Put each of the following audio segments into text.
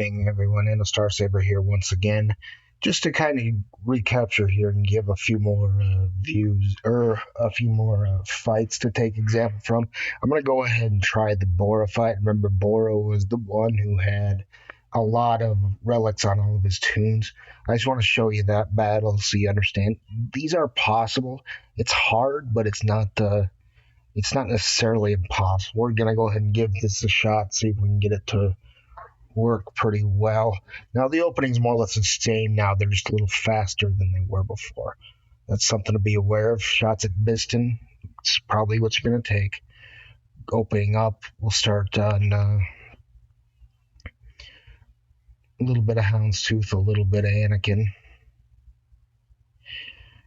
Bing everyone, and a Star Saber here once again, just to kind of recapture here and give a few more views or a few more fights to take example from. I'm gonna go ahead and try the Bora fight. Remember, Bora was the one who had a lot of relics on all of his tunes. I just want to show you that battle so you understand. These are possible. It's hard, but it's not necessarily impossible. We're gonna go ahead and give this a shot, see if we can get it to work pretty well. Now the opening's more or less the same now. They're just a little faster than they were before. That's something to be aware of. Shots at Biston, it's probably what you're gonna take. Opening up, we'll start on a little bit of Houndstooth, a little bit of Anakin.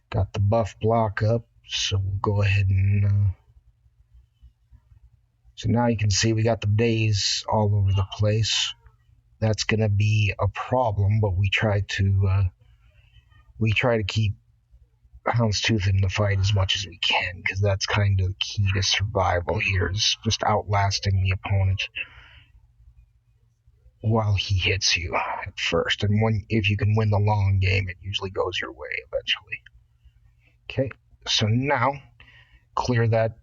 Got the buff block up, so we'll go ahead and so now you can see we got the days all over the place. That's gonna be a problem, but we try to keep Houndstooth in the fight as much as we can, because that's kind of the key to survival here, is just outlasting the opponent while he hits you at first. And if you can win the long game, it usually goes your way eventually. Okay, so now clear that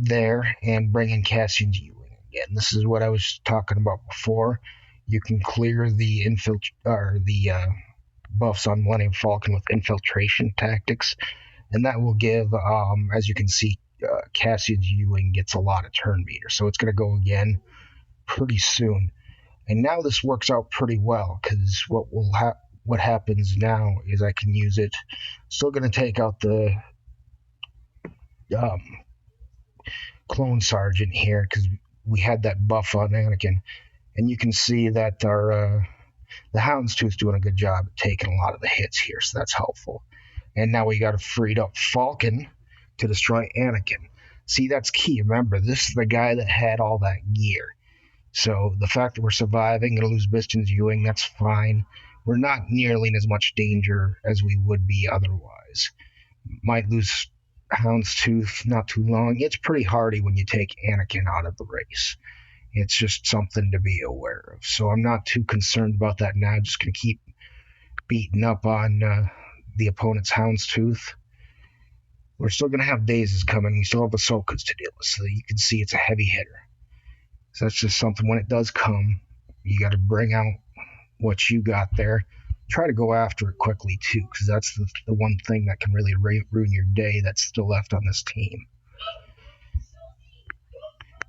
there and bring in Cassian's Ewing again. This is what I was talking about before. You can clear the buffs on Millennium Falcon with infiltration tactics, and that will give, as you can see, Cassian's Ewing gets a lot of turn meter, so it's going to go again pretty soon. And now this works out pretty well, because what happens now is I can use it. Still going to take out the clone sergeant here, because we had that buff on Anakin, and you can see that the Houndstooth's doing a good job at taking a lot of the hits here, so that's helpful. And now we got a freed up Falcon to destroy Anakin. See, that's key. Remember, this is the guy that had all that gear. So the fact that we're surviving, gonna lose Biston's Ewing, that's fine. We're not nearly in as much danger as we would be otherwise. Might lose Houndstooth not too long. It's pretty hardy when you take Anakin out of the race. It's just something to be aware of. So I'm not too concerned about that now. Just going to keep beating up on the opponent's Houndstooth. We're still going to have Dazes coming. We still have Ahsokas to deal with. So you can see it's a heavy hitter. So that's just something, when it does come, you got to bring out what you got there. Try to go after it quickly too, because that's the one thing that can really ruin your day that's still left on this team.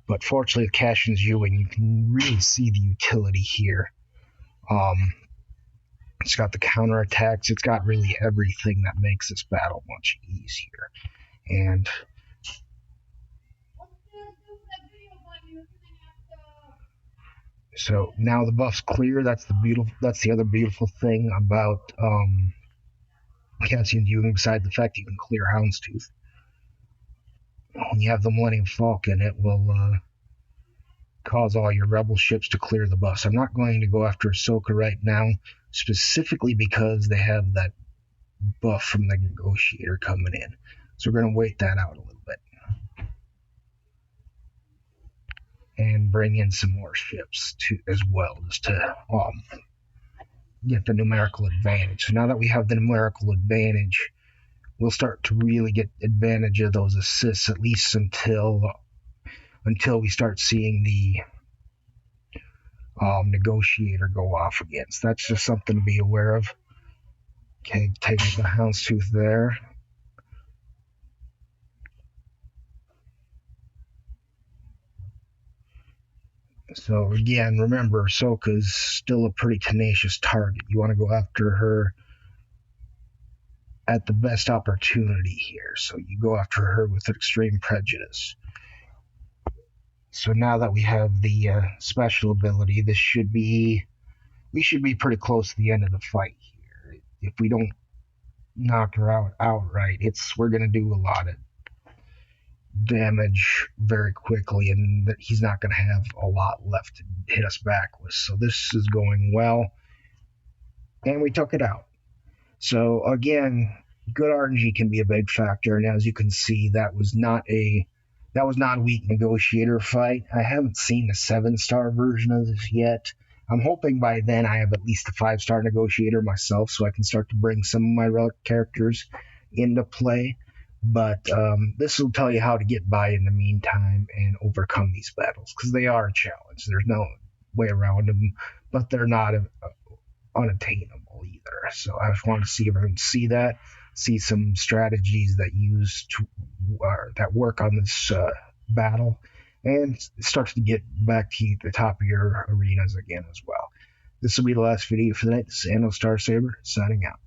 But fortunately, with Cassian's Ewing, you can really see the utility here. It's got the counterattacks. It's got really everything that makes this battle much easier. And so now the buff's clear. That's the other beautiful thing about Cassian's Ewing, besides the fact you can clear Houndstooth. When you have the Millennium Falcon, it will cause all your rebel ships to clear the buffs. I'm not going to go after Ahsoka right now, specifically because they have that buff from the Negotiator coming in. So we're going to wait that out a little bit. And bring in some more ships as well, just to get the numerical advantage. So now that we have the numerical advantage, we'll start to really get advantage of those assists, at least until we start seeing the Negotiator go off again. So that's just something to be aware of. Okay, taking the Houndstooth there. So again, remember, Ahsoka's still a pretty tenacious target. You want to go after her at the best opportunity here. So you go after her with extreme prejudice. So now that we have the special ability, we should be pretty close to the end of the fight here. If we don't knock her out outright, we're going to do a lot of damage very quickly, and that he's not going to have a lot left to hit us back with. So this is going well, and we took it out. So again, good RNG can be a big factor, and as you can see, that was not a weak Negotiator fight. I haven't seen the 7-star version of this yet, I'm hoping by then I have at least a 5-star negotiator myself, so I can start to bring some of my relic characters into play. But this will tell you how to get by in the meantime and overcome these battles, because they are a challenge. There's no way around them, but they're not unattainable either. So I just wanted to see everyone see that, see some strategies that work on this battle, and start to get back to the top of your arenas again as well. This will be the last video for the night. This is Anno Star Saber signing out.